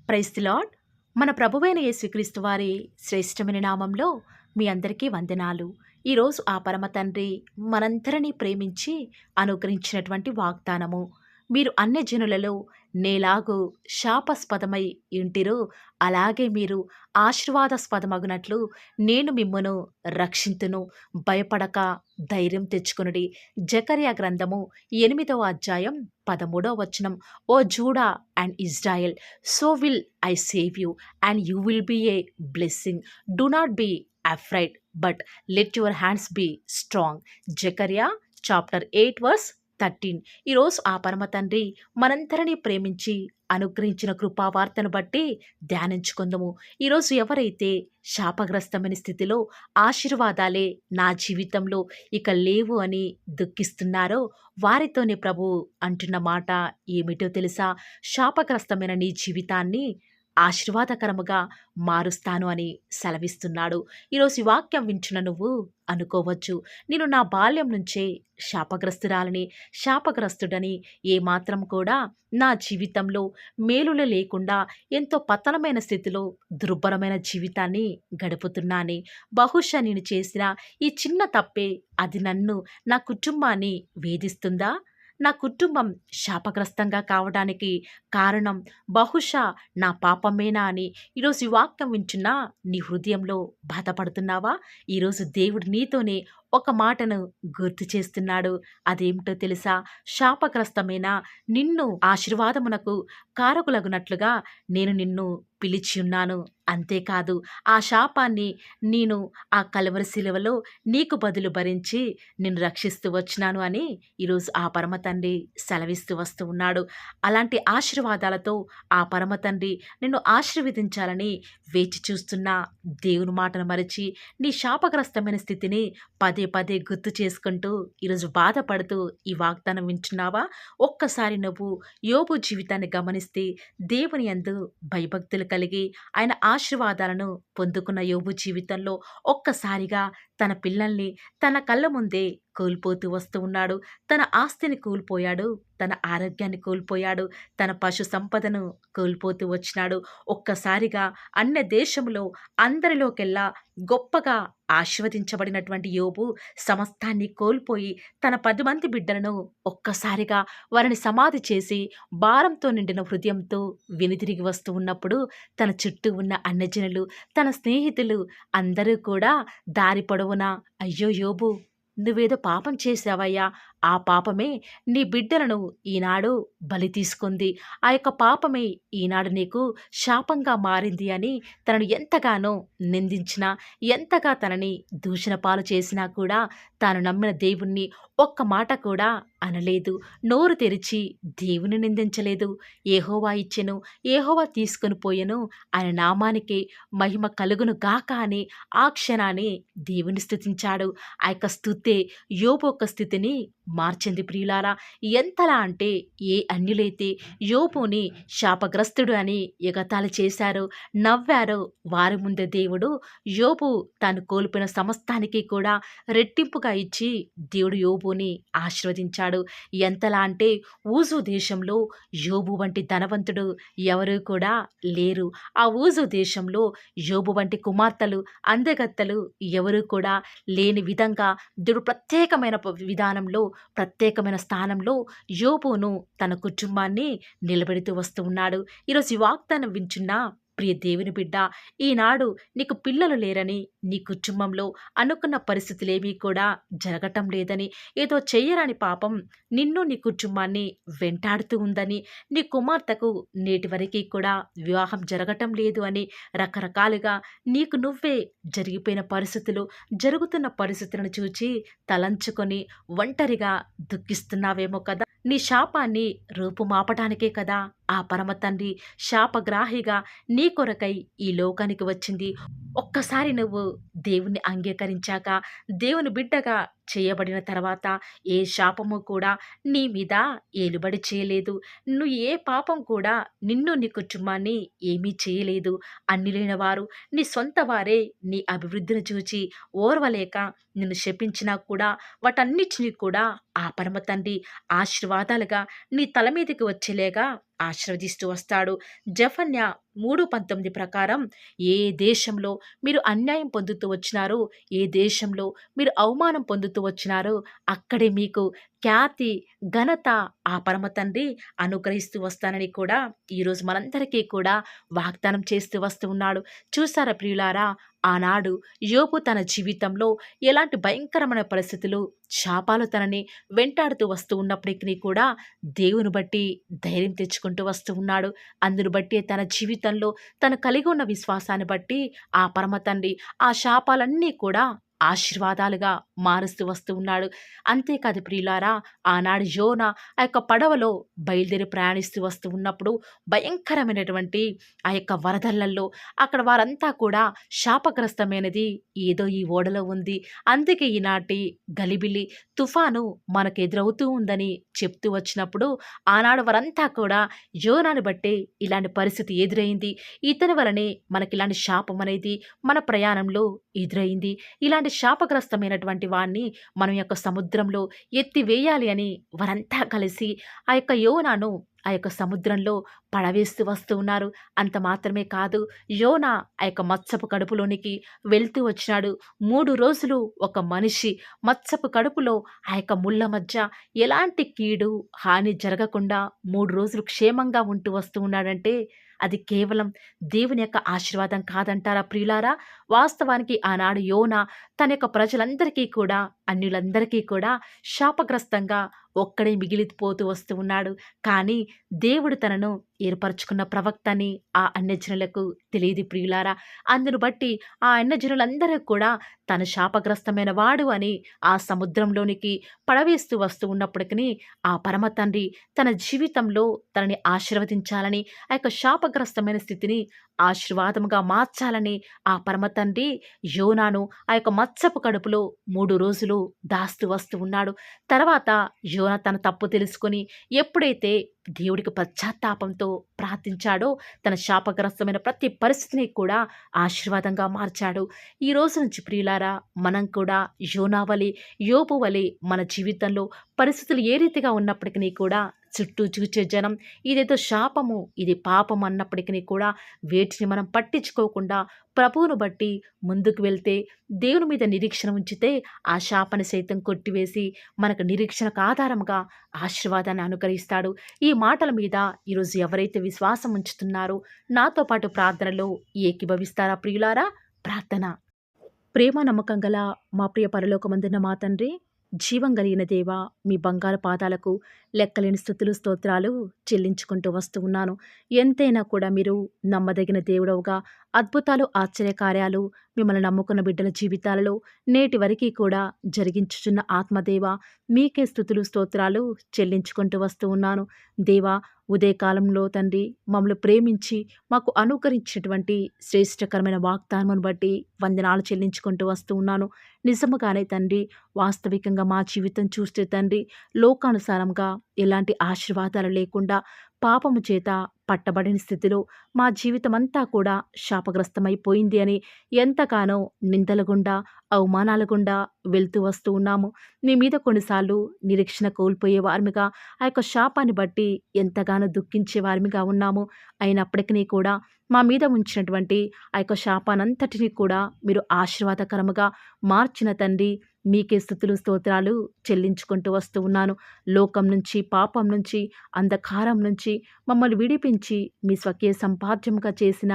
Praise the lord. మన ప్రభువైన యేసుక్రీస్తు వారి శ్రేష్టమైన నామంలో మీ అందరికీ వందనాలు. ఈరోజు ఆ పరమ తండ్రి మనందరినీ ప్రేమించి అనుగ్రహించినటువంటి వాగ్దానము. మీరు అన్యజనులలో నేలాగు శాపస్పదమై ఇంటిరో అలాగే మీరు ఆశీర్వాదాస్పదమగునట్లు నేను మిమ్మును రక్షింతును. భయపడక ధైర్యం తెచ్చుకొనుడి. జకర్యా గ్రంథము 8వ అధ్యాయం 13వ వచనం. O Judah and Israel, so will I save you, and you will be a blessing. Do not be afraid, but let your hands be strong. జకర్యా చాప్టర్ 8 వర్స్ 13. ఈరోజు ఆ పరమ తండ్రి మనందరినీ ప్రేమించి అనుగ్రహించిన కృపావార్తను బట్టి ధ్యానించుకుందాము. ఈరోజు ఎవరైతే శాపగ్రస్తమైన స్థితిలో ఆశీర్వాదాలే నా జీవితంలో ఇక లేవు అని దుఃఖిస్తున్నారో వారితోనే ప్రభువు అంటున్న మాట ఏమిటో తెలుసా? శాపగ్రస్తమైన నీ జీవితాన్ని ఆశీర్వాదకరముగా మారుస్తాను అని సెలవిస్తున్నాడు. ఈరోజు ఈ వాక్యం వింటున్న నువ్వు అనుకోవచ్చు, నేను నా బాల్యం నుంచే శాపగ్రస్తురాలని, శాపగ్రస్తుడని, ఏమాత్రం కూడా నా జీవితంలో మేలులు లేకుండా ఎంతో పతనమైన స్థితిలో దుర్భరమైన జీవితాన్ని గడుపుతున్నానే. బహుశా నేను చేసిన ఈ చిన్న తప్పే అది నన్ను, నా కుటుంబాన్ని వేధిస్తుందా? నా కుటుంబం శాపగ్రస్తంగా కావడానికి కారణం బహుశా నా పాపమేనా అని ఈరోజు ఈ వాక్యం వింటున్నా నీ హృదయంలో బాధపడుతున్నావా? ఈరోజు దేవుడు నీతోనే ఒక మాటను గుర్తు చేస్తున్నాడు. అదేమిటో తెలుసా? శాపగ్రస్తమైన నిన్ను ఆశీర్వాదమునకు కారకులగునట్లుగా నేను నిన్ను పిలిచి ఉన్నాను. అంతేకాదు, ఆ శాపాన్ని నేను ఆ కలువరి శిలువలో నీకు బదులు భరించి నిన్ను రక్షిస్తూ వచ్చినాను అని ఈరోజు ఆ పరమ తండ్రి సెలవిస్తూ వస్తూ ఉన్నాడు. అలాంటి ఆశీర్వాదాలతో ఆ పరమ తండ్రి నిన్ను ఆశీర్వదించాలని వేచి చూస్తున్న దేవుని మాటను మరచి నీ శాపగ్రస్తమైన స్థితిని పదే పదే గుర్తు చేసుకుంటూ ఈరోజు బాధపడుతూ ఈ వాగ్దానం వింటున్నావా? ఒక్కసారి నువ్వు యోబు జీవితాన్ని గమనిస్తే దేవుని యందు భయభక్తులు కలిగి ఆయన ఆశీర్వాదాలను పొందుకున్న యోబు జీవితంలో ఒక్కసారిగా తన పిల్లల్ని తన కళ్ళ ముందే కోల్పోతూ వస్తూ ఉన్నాడు. తన ఆస్తిని కోల్పోయాడు, తన ఆరోగ్యాన్ని కోల్పోయాడు, తన పశు సంపదను కోల్పోతూ వచ్చినాడు. ఒక్కసారిగా అన్య దేశంలో అందరిలోకెల్లా గొప్పగా ఆశీర్వదించబడినటువంటి యోబు సమస్తాన్ని కోల్పోయి తన 10 మంది బిడ్డలను ఒక్కసారిగా వారిని సమాధి చేసి భారంతో నిండిన హృదయంతో వెనుదిరిగి వస్తూ ఉన్నప్పుడు తన చుట్టూ ఉన్న అన్యజనులు, తన స్నేహితులు అందరూ కూడా దారి పొడవునా, అయ్యో యోబు, నువ్వేదో పాపం చేశావయ్యా, ఆ పాపమే నీ బిడ్డలను ఈనాడు బలి తీసుకుంది, ఆ యొక్క పాపమే ఈనాడు నీకు శాపంగా మారింది అని తనను ఎంతగానో నిందించినా, ఎంతగా తనని దూషణ పాలు చేసినా కూడా తాను నమ్మిన దేవుణ్ణి ఒక్క మాట కూడా అనలేదు. నోరు తెరిచి దేవుని నిందించలేదు. యెహోవా ఇచ్చెను, యెహోవా తీసుకొని పోయెను, ఆయన నామానికి మహిమ కలుగును గాక అని ఆ క్షణాన్ని దేవుని స్తుతించాడు. ఆ యొక్క స్తుతే యోబు యొక్క స్థితిని మార్చింది ప్రియులారా. ఎంతలా అంటే ఏ అన్యులైతే యోబుని శాపగ్రస్తుడు అని ఎగతాళి చేశారో, నవ్వారో, వారి ముందే దేవుడు యోబు తాను కోల్పోయిన సమస్తానికి కూడా రెట్టింపుగా ఇచ్చి దేవుడు యోబుని ఆశీర్వదించాడు. ఎంతలా అంటే ఊజు దేశంలో యోబు వంటి ధనవంతుడు ఎవరూ కూడా లేరు. ఆ ఊజు దేశంలో యోబు వంటి కుమార్తెలు, అందగత్తెలు ఎవరూ కూడా లేని విధంగా దేవుడు ప్రత్యేకమైన విధానంలో, ప్రత్యేకమైన స్థానంలో యోబును, తన కుటుంబాన్ని నిలబెడుతూ వస్తూ ఉన్నాడు. ఈరోజు ఈ వాగ్దానం వింటున్న ప్రియ దేవుని బిడ్డ, ఈనాడు నీకు పిల్లలు లేరని, నీ కుటుంబంలో అనుకున్న పరిస్థితులేమీ కూడా జరగటం లేదని, ఏదో చెయ్యరాని పాపం నిన్ను, నీ కుటుంబాన్ని వెంటాడుతూ ఉందని, నీ కుమార్తెకు నేటి వరకు కూడా వివాహం జరగటం లేదు అని రకరకాలుగా నీకు నువ్వే జరిగిపోయిన పరిస్థితులు, జరుగుతున్న పరిస్థితులను చూచి తలంచుకొని ఒంటరిగా దుఃఖిస్తున్నావేమో కదా. నీ శాపాన్ని రూపుమాపటానికే కదా ఆ పరమ తండ్రి శాపగ్రాహిగా నీ కొరకై ఈ లోకానికి వచ్చింది. ఒక్కసారి నువ్వు దేవుణ్ణి అంగీకరించాక, దేవుని బిడ్డగా చేయబడిన తర్వాత ఏ శాపము కూడా నీ మీద ఏలుబడి చేయలేదు. నువ్వు ఏ పాపం కూడా నిన్ను, నీ కుటుంబాన్ని ఏమీ చేయలేదు. అన్యులైన వారు, నీ సొంత వారే నీ అభివృద్ధిని చూచి ఓర్వలేక నిన్ను శపించినా కూడా వాటన్నిటినీ కూడా ఆ పరమ తండ్రి ఆశీర్వాదాలుగా నీ తల మీదకి వచ్చేలేగా ఆశీర్వదిస్తూ వస్తాడు. జెఫన్యా 3:19 ప్రకారం ఏ దేశంలో మీరు అన్యాయం పొందుతూ వచ్చినారో, ఏ దేశంలో మీరు అవమానం పొందుతూ వచ్చినారో, అక్కడే మీకు ఖ్యాతి, ఘనత ఆ పరమ తండ్రి అనుగ్రహిస్తూ వస్తానని కూడా ఈరోజు మనందరికీ కూడా వాగ్దానం చేస్తూ వస్తూ ఉన్నాడు. చూసారా ప్రియులారా, ఆనాడు యోబు తన జీవితంలో ఎలాంటి భయంకరమైన పరిస్థితులు, శాపాలు తనని వెంటాడుతూ వస్తూ ఉన్నప్పటికీ కూడా దేవుని బట్టి ధైర్యం తెచ్చుకుంటూ వస్తూ ఉన్నాడు. అందును బట్టి తన జీవితంలో తను కలిగి ఉన్న విశ్వాసాన్ని బట్టి ఆ పరమ తండ్రి ఆ శాపాలన్నీ కూడా ఆశీర్వాదాలుగా మారుస్తూ వస్తూ ఉన్నాడు. అంతేకాదు ప్రియులారా, ఆనాడు యోనా ఆ యొక్క పడవలో బయలుదేరి ప్రయాణిస్తూ వస్తూ ఉన్నప్పుడు భయంకరమైనటువంటి ఆ యొక్క వరదలల్లో అక్కడ వారంతా కూడా శాపగ్రస్తమైనది ఏదో ఈ ఓడలో ఉంది. అందుకే ఈనాటి గలిబిలి తుఫాను మనకు ఎదురవుతూ ఉందని చెప్తూ వచ్చినప్పుడు ఆనాడు వారంతా కూడా యోనాను బట్టే ఇలాంటి పరిస్థితి ఎదురైంది. ఇతని వలనే మనకి ఇలాంటి శాపం అనేది మన ప్రయాణంలో ఎదురైంది. ఇలాంటి శాపగ్రస్తమైనటువంటి వాణ్ణి మనం యొక్క సముద్రంలో ఎత్తివేయాలి అని వారంతా కలిసి ఆ యొక్క యోనాను ఆ యొక్క సముద్రంలో పడవేస్తూ వస్తూ ఉన్నారు. అంత మాత్రమే కాదు, యోనా ఆ యొక్క మత్స్యపు కడుపులోనికి వెళ్తూ వచ్చినాడు. 3 రోజులు ఒక మనిషి మత్స్యపు కడుపులో ఆ యొక్క ముళ్ళ మధ్య ఎలాంటి కీడు, హాని జరగకుండా 3 రోజులు క్షేమంగా ఉంటూ వస్తూ ఉన్నాడంటే అది కేవలం దేవుని యొక్క ఆశీర్వాదం కాదంటారా ప్రియులారా? వాస్తవానికి ఆనాడు యోనా తన యొక్క ప్రజలందరికీ కూడా, అన్యులందరికీ కూడా శాపగ్రస్తంగా ఒక్కడే మిగిలిపోతూ వస్తూ ఉన్నాడు. కానీ దేవుడు తనను ఏర్పరచుకున్న ప్రవక్తని ఆ అన్యజనులకు తెలియదు ప్రియులారా. అందును బట్టి ఆ అన్యజనులందరూ కూడా తను శాపగ్రస్తమైన వాడు అని ఆ సముద్రంలోనికి పడవేస్తూ వస్తూ ఉన్నప్పటికీ ఆ పరమ తండ్రి తన జీవితంలో తనని ఆశీర్వదించాలని, ఆ యొక్క శాపగ్రస్తమైన స్థితిని ఆశీర్వాదముగా మార్చాలని ఆ పరమ తండ్రి యోనాను ఆ యొక్క మత్స్యపు కడుపులో 3 రోజులు దాస్తూ వస్తూ ఉన్నాడు. తర్వాత యోనా తన తప్పు తెలుసుకొని ఎప్పుడైతే దేవుడికి పశ్చాత్తాపంతో ప్రార్థించాడో తన శాపగ్రస్తమైన ప్రతి పరిస్థితిని కూడా ఆశీర్వాదంగా మార్చాడు. ఈ రోజు నుంచి ప్రియులారా, మనం కూడా యోనా వలె, యోబు వలె మన జీవితంలో పరిస్థితులు ఏ రీతిగా ఉన్నప్పటికీ కూడా చుట్టూ చూచే జనం ఇదేదో శాపము, ఇది పాపం అన్నప్పటికీ కూడా వేటిని మనం పట్టించుకోకుండా ప్రభువును బట్టి ముందుకు వెళ్తే, దేవుని మీద నిరీక్షణ ఉంచితే ఆ శాపని సైతం కొట్టివేసి మనకు నిరీక్షణకు ఆధారంగా ఆశీర్వాదాన్ని అనుగ్రహిస్తాడు. ఈ మాటల మీద ఈరోజు ఎవరైతే విశ్వాసం ఉంచుతున్నారో నాతో పాటు ప్రార్థనలో ఏకీభవిస్తారా ప్రియులారా? ప్రార్థన. ప్రేమ నమ్మకం గల మా ప్రియ పరలోకమందున్న మా తండ్రి, జీవం కలిగిన దేవా, మీ బంగారు పాదాలకు లెక్కలేని స్థుతులు స్తోత్రాలు చెల్లించుకుంటూ వస్తూ ఉన్నాను. ఎంతైనా కూడా మీరు నమ్మదగిన దేవుడవుగా అద్భుతాలు, ఆశ్చర్యకార్యాలు మిమ్మల్ని నమ్ముకున్న బిడ్డల జీవితాలలో నేటి వరకు కూడా జరిగించుచున్న ఆత్మదేవ, మీకే స్థుతులు స్తోత్రాలు చెల్లించుకుంటూ వస్తూ ఉన్నాను. దేవా, ఉదయకాలంలో తండ్రి మమ్మల్ని ప్రేమించి మాకు అనుకరించినటువంటి శ్రేష్టకరమైన వాగ్దానమును బట్టి వందనాలు చెల్లించుకుంటూ వస్తూ ఉన్నాను. నిజముగానే తండ్రి, వాస్తవికంగా మా జీవితం చూస్తే తండ్రి, లోకానుసారంగా ఎలాంటి ఆశీర్వాదాలు లేకుండా పాపము చేత పట్టబడిన స్థితిలో మా జీవితం అంతా కూడా శాపగ్రస్తమైపోయింది అని ఎంతగానో నిందల గుండా, అవమానాల గుండా వెళ్తూ వస్తూ ఉన్నాము. నీ మీద కొన్నిసార్లు నిరీక్షణ కోల్పోయే వారిగా, ఆ యొక్క శాపాన్ని బట్టి ఎంతగానో దుఃఖించే వారిగా ఉన్నాము. అయినప్పటికీ కూడా మా మీద ఉంచినటువంటి ఆ యొక్క శాపానంతటినీ కూడా మీరు ఆశీర్వాదకరముగా మార్చిన తండ్రి, మీకే స్థుతులు స్తోత్రాలు చెల్లించుకుంటూ వస్తూ ఉన్నాను. లోకం నుంచి, పాపం నుంచి, అంధకారం నుంచి మమ్మల్ని విడిపించి మీ స్వకీయ సంపాద్యముగా చేసిన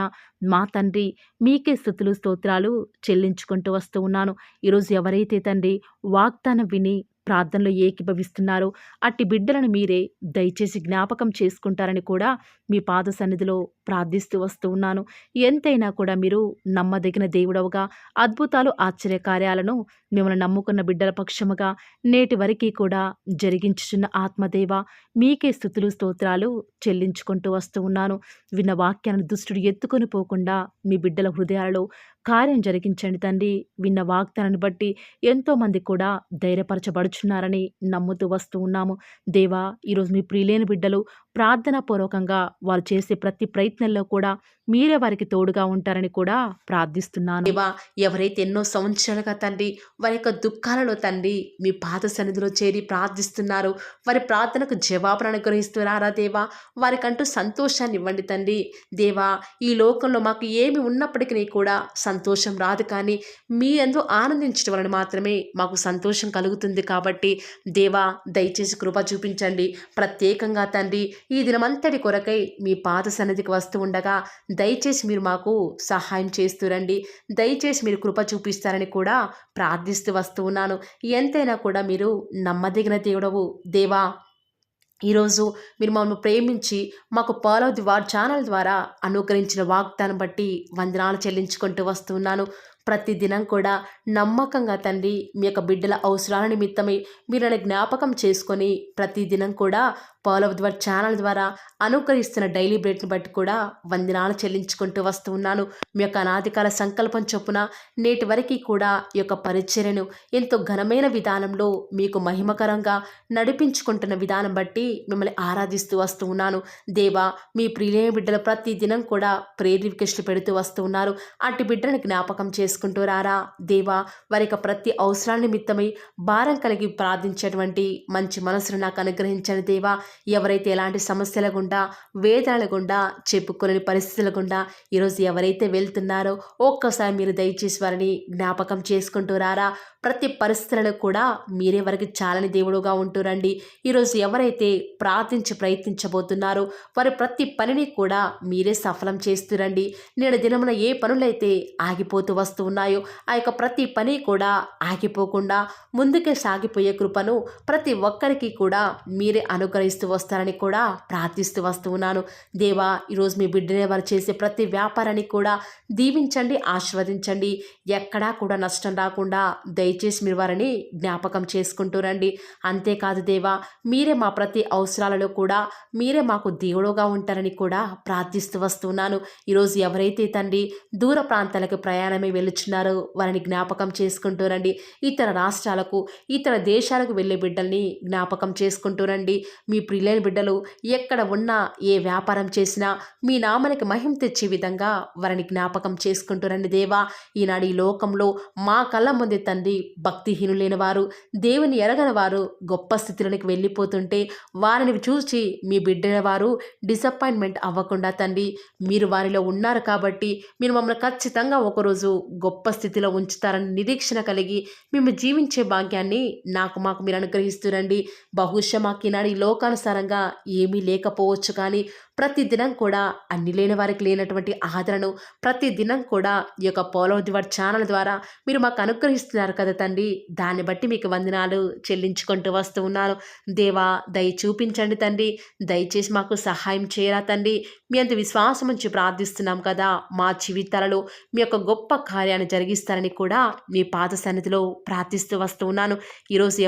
మా తండ్రి, మీకే స్థుతులు స్తోత్రాలు చెల్లించుకుంటూ వస్తూ ఉన్నాను. ఈరోజు ఎవరైతే తండ్రి వాగ్దానం విని ప్రార్థనలో ఏకీభవిస్తున్నారో అట్టి బిడ్డలను మీరే దయచేసి జ్ఞాపకం చేసుకుంటారని కూడా మీ పాద సన్నిధిలో ప్రార్థిస్తూ వస్తూ ఉన్నాను. ఎంతైనా కూడా మీరు నమ్మదగిన దేవుడవుగా అద్భుతాలు, ఆశ్చర్యకార్యాలను మిమ్మల్ని నమ్ముకున్న బిడ్డల పక్షముగా నేటి వరకు కూడా జరిగించుచున్న ఆత్మదేవ, మీకే స్థుతులు స్తోత్రాలు చెల్లించుకుంటూ వస్తూ ఉన్నాను. విన్న వాక్యాన్ని దుష్టుడు ఎత్తుకొని పోకుండా మీ బిడ్డల హృదయాలలో కార్యం జరిగించండి తండ్రి. విన్న వాగ్దానాన్ని బట్టి ఎంతోమంది కూడా ధైర్యపరచబడుచున్నారని నమ్ముతూ వస్తూ ఉన్నాము. దేవా, ఈరోజు మీ ప్రియులైన బిడ్డలు ప్రార్థనాపూర్వకంగా వారు చేసే ప్రతి ప్రయత్నంలో కూడా మీరే వారికి తోడుగా ఉంటారని కూడా ప్రార్థిస్తున్నాను. దేవా, ఎవరైతే ఎన్నో సంవత్సరాలుగా తండ్రి వారి యొక్క దుఃఖాలలో తండ్రి మీ పాద సన్నిధిలో చేరి ప్రార్థిస్తున్నారు, వారి ప్రార్థనకు జవాబును అనుగ్రహిస్తున్నారా దేవా, వారికంటూ సంతోషాన్ని ఇవ్వండి తండ్రి. దేవా, ఈ లోకంలో మాకు ఏమి ఉన్నప్పటికీ కూడా సంతోషం రాదు, కానీ మీ యందు ఆనందించడం వలన మాత్రమే మాకు సంతోషం కలుగుతుంది. కాబట్టి దేవా, దయచేసి కృప చూపించండి. ప్రత్యేకంగా తండ్రి ఈ దినమంతటి కొరకై మీ పాద సన్నిధికి వస్తూ ఉండగా దయచేసి మీరు మాకు సహాయం చేస్తురండి. దయచేసి మీరు కృప చూపిస్తారని కూడా ప్రార్థిస్తూ వస్తూ ఉన్నాను. ఎంతైనా కూడా మీరు నమ్మదగిన దేవుడవు దేవా. ఈరోజు మీరు మమ్మల్ని ప్రేమించి మాకు ఫాలో ది వార్ ఛానల్ ద్వారా అనుగ్రహించిన వాగ్దానం బట్టి వందనాలు చెల్లించుకుంటూ వస్తున్నాను. ప్రతి దినం కూడా నమ్మకంగా తండ్రి మీ యొక్క బిడ్డల అవసరాల నిమిత్తమై మీరు నన్ను జ్ఞాపకం చేసుకొని ప్రతి దినం కూడా ఫాలో ది వార్ ఛానల్ ద్వారా అనుగ్రహిస్తున్న డైలీ బ్రెడ్ని బట్టి కూడా వందనాలు చెల్లించుకుంటూ వస్తూ ఉన్నాను. మీ యొక్క అనాదికాల సంకల్పం చొప్పున నేటి వరకు కూడా ఈ యొక్క పరిచర్యను ఎంతో ఘనమైన విధానంలో మీకు మహిమకరంగా నడిపించుకుంటున్న విధానం బట్టి మిమ్మల్ని ఆరాధిస్తూ వస్తూ ఉన్నాను. దేవా, మీ ప్రియులైన బిడ్డలు ప్రతి దినం కూడా ప్రేయర్ రిక్వెస్ట్లు పెడుతూ వస్తూ ఉన్నారు. అట్టి బిడ్డలను జ్ఞాపకం చేసుకుంటూ రారా దేవా. వారి యొక్క ప్రతి అవసరాల నిమిత్తమై భారం కలిగి ప్రార్థించేటువంటి మంచి మనసును నాకు అనుగ్రహించండి దేవా. ఎవరైతే ఎలాంటి సమస్యల గుండా వేదనల గుండా చెప్పుకోలేని పరిస్థితుల గుండా ఈరోజు ఎవరైతే వెళ్తున్నారో ఒక్కసారి మీరు దయచేసి వారిని జ్ఞాపకం చేసుకుంటూ రారా. ప్రతి పరిస్థితులలో కూడా మీరే వారికి చాలని దేవుడుగా ఉంటూరండి. ఈరోజు ఎవరైతే ప్రార్థించి ప్రయత్నించబోతున్నారో వారి ప్రతి పనిని కూడా మీరే సఫలం చేస్తురండి. నేడు దినమున ఏ పనులైతే ఆగిపోతూ వస్తూ ఉన్నాయో ఆ యొక్క ప్రతి పని కూడా ఆగిపోకుండా ముందుకే సాగిపోయే కృపను ప్రతి ఒక్కరికి కూడా మీరే అనుగ్రహిస్తూ వస్తారని కూడా ప్రార్థిస్తూ వస్తూ ఉన్నాను. దేవా, ఈరోజు మీ బిడ్డనే వారు చేసే ప్రతి వ్యాపారాన్ని కూడా దీవించండి, ఆశీర్వదించండి. ఎక్కడా కూడా నష్టం రాకుండా దయచేసి మీరు వారిని జ్ఞాపకం చేసుకుంటూ రండి. అంతేకాదు దేవా, మీరే మా ప్రతి అవసరాలలో కూడా మీరే మాకు దేవుడుగా ఉంటారని కూడా ప్రార్థిస్తూ వస్తున్నాను. ఈరోజు ఎవరైతే తండ్రి దూర ప్రాంతాలకు ప్రయాణమై వెళ్ళుచున్నారో వారిని జ్ఞాపకం చేసుకుంటూ రండి. ఇతర రాష్ట్రాలకు ఇతర దేశాలకు వెళ్ళే బిడ్డల్ని జ్ఞాపకం చేసుకుంటూ రండి. మీ ప్రియులైన బిడ్డలు ఎక్కడ ఉన్నా ఏ వ్యాపారం చేసినా మీ నామానికి మహిమ తెచ్చే విధంగా వారిని జ్ఞాపకం చేసుకుంటూ రండి దేవా. ఈనాడు ఈ లోకంలో మా కళ్ళ ముందే తండ్రి భక్తిహీనులైన వారు, దేవుని ఎరగని వారు గొప్ప స్థితిలోనికి వెళ్ళిపోతుంటే వారిని చూసి మీ బిడ్డల వారు డిసప్పాయింట్మెంట్ అవ్వకుండా తండ్రి మీరు వారిలో ఉన్నారు కాబట్టి మీరు మమ్మల్ని ఖచ్చితంగా ఒకరోజు గొప్ప స్థితిలో ఉంచుతారని నిరీక్షణ కలిగి మేము జీవించే భాగ్యాన్ని మాకు మీరు అనుగ్రహిస్తురండి. బహుశా మాకు ఈనాడు ఈ లోకానుసారంగా ఏమీ లేకపోవచ్చు, కానీ ప్రతి దినం కూడా అన్ని లేని వారికి లేనటువంటి ఆదరణను ప్రతి దినం కూడా ఈ యొక్క ఫాలో ది వార్ ఛానల్ ద్వారా మీరు మాకు అనుగ్రహిస్తున్నారు కదా తండ్రి. దాన్ని బట్టి మీకు వందనాలు చెల్లించుకుంటూ వస్తూ ఉన్నాను. దేవా, దయ చూపించండి తండ్రి. దయచేసి మాకు సహాయం చేయరా తండ్రి. మీ అంత విశ్వాసం ఉంచి ప్రార్థిస్తున్నాం కదా. మా జీవితాలలో మీ యొక్క గొప్ప కార్యాన్ని జరిగిస్తారని కూడా మీ పాద సన్నిధిలో ప్రార్థిస్తూ వస్తూ ఉన్నాను. ఈరోజు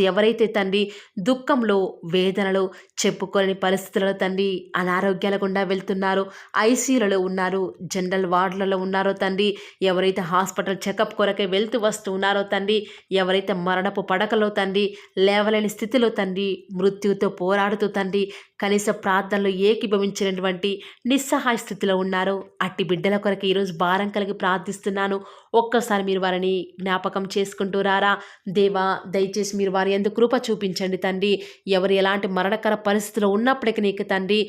ఎవరైతే తండ్రి దుఃఖంలో వేదనలో చెప్పుకోలేని పరిస్థితులలో తండ్రి అనారోగ్యాల గుండా వెళ్తున్నారో, ఐసీయూలలో ఉన్నారు, జనరల్ వార్డులలో ఉన్నారో తండ్రి, ఎవరైతే హాస్పిటల్ చెకప్ కొరకే వెళ్తూ వస్తూ ఉన్నారో తండ్రి, ఎవరైతే మరణపు పడకలో తండ్రి లేవలేని స్థితిలో తండ్రి మృత్యువుతో పోరాడుతూ తండ్రి కనీస ప్రార్థనలో ఏకీభవించినటువంటి నిస్సహాయ స్థితిలో ఉన్నారో అట్టి బిడ్డల కొరకు ఈరోజు భారం కలిగి ప్రార్థిస్తున్నాను. ఒక్కసారి మీరు వారిని జ్ఞాపకం చేసుకుంటూ రారా దేవా. దయచేసి మీరు వారి యందు కృప చూపించండి తండ్రి. ఎవరు ఎలాంటి మరణకర పరిస్థితిలో ఉన్నప్పటికీ నీకు తండ్రి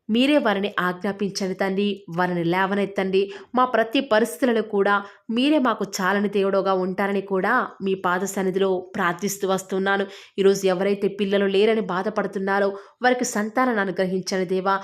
మీరే వారిని ఆజ్ఞాపించండి తండ్రి. వారిని లేవనెత్తండి. మా ప్రతి పరిస్థితులలో కూడా మీరే మాకు చాలని దేవుడుగా ఉంటారని కూడా మీ పాద సన్నిధిలో ప్రార్థిస్తూ వస్తున్నాను. ఈరోజు ఎవరైతే పిల్లలు లేరని బాధపడుతున్నారో వారికి సంతానాన్ని అనుగ్రహించండి దేవా.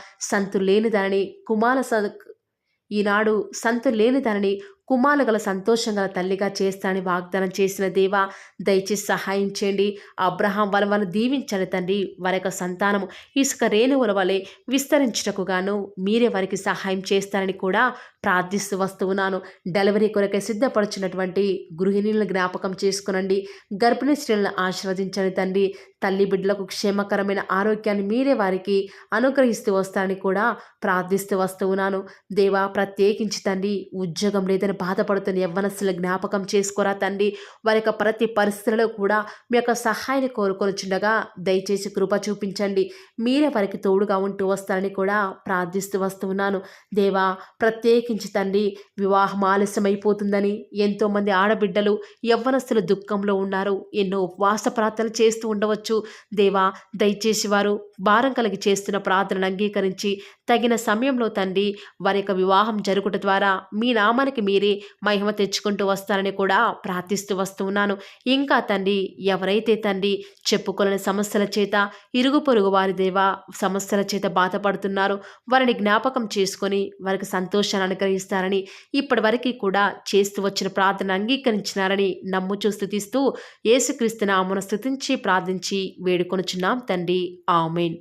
ఈనాడు సంతు లేని దానిని కుమారులు గల సంతోషం గల తల్లిగా చేస్తానని వాగ్దానం చేసిన దేవా, దయచేసి సహాయం చేయండి. అబ్రహాం వలవను దీవించండి తండ్రి. వారి యొక్క సంతానము ఇసుక రేణువుల వలె విస్తరించుటకు గాను మీరే వారికి సహాయం చేస్తారని కూడా ప్రార్థిస్తూ వస్తూ ఉన్నాను. డెలివరీ కొరకై సిద్ధపడుచున్నటువంటి గృహిణులను జ్ఞాపకం చేసుకునండి. గర్భిణీ స్త్రీలను ఆశీర్వదించండి తండ్రి. తల్లి బిడ్డలకు క్షేమకరమైన ఆరోగ్యాన్ని మీరే వారికి అనుగ్రహిస్తూ వస్తారని కూడా ప్రార్థిస్తూ వస్తూ ఉన్నాను దేవా. ప్రత్యేకించి తండ్రి ఉద్యోగం లేదని బాధపడుతున్న యవ్వనస్తుల జ్ఞాపకం చేసుకోరా తండ్రి. వారి యొక్క ప్రతి పరిస్థితులలో కూడా మీ యొక్క సహాయాన్ని కోరుకొనుచుండగా దయచేసి కృప చూపించండి. మీరే వారికి తోడుగా ఉంటూ వస్తారని కూడా ప్రార్థిస్తూ వస్తున్నాను. దేవా, ప్రత్యేకించి తండ్రి, వివాహం ఆలస్యమైపోతుందని ఎంతోమంది ఆడబిడ్డలు యవ్వనస్తులు దుఃఖంలో ఉన్నారు. ఎన్నో ఉపవాస ప్రార్థనలు చేస్తూ ఉండవచ్చు. దేవా, దయచేసి వారు భారం కలిగి చేస్తున్న ప్రార్థనను అంగీకరించి తగిన సమయంలో తండ్రి వారి యొక్క వివాహం జరుగుట ద్వారా మీ నామానికి మీరే మహిమ తెచ్చుకుంటూ వస్తారని కూడా ప్రార్థిస్తూ వస్తున్నాను. ఇంకా తండ్రి, ఎవరైతే తండ్రి చెప్పుకోలేని సమస్యల చేత, ఇరుగు పొరుగు వారి దేవా సమస్యల చేత బాధపడుతున్నారో వారిని జ్ఞాపకం చేసుకొని వారికి సంతోషాన్ని అనుగ్రహిస్తారని, ఇప్పటి వరకు కూడా చేస్తూ వచ్చిన ప్రార్థన అంగీకరించినారని నమ్ముచూ స్తుతిస్తూ యేసుక్రీస్తు నామమున స్తుతించి ప్రార్థించి వేడుకొనుచున్నాం తండ్రి. ఆమేన్.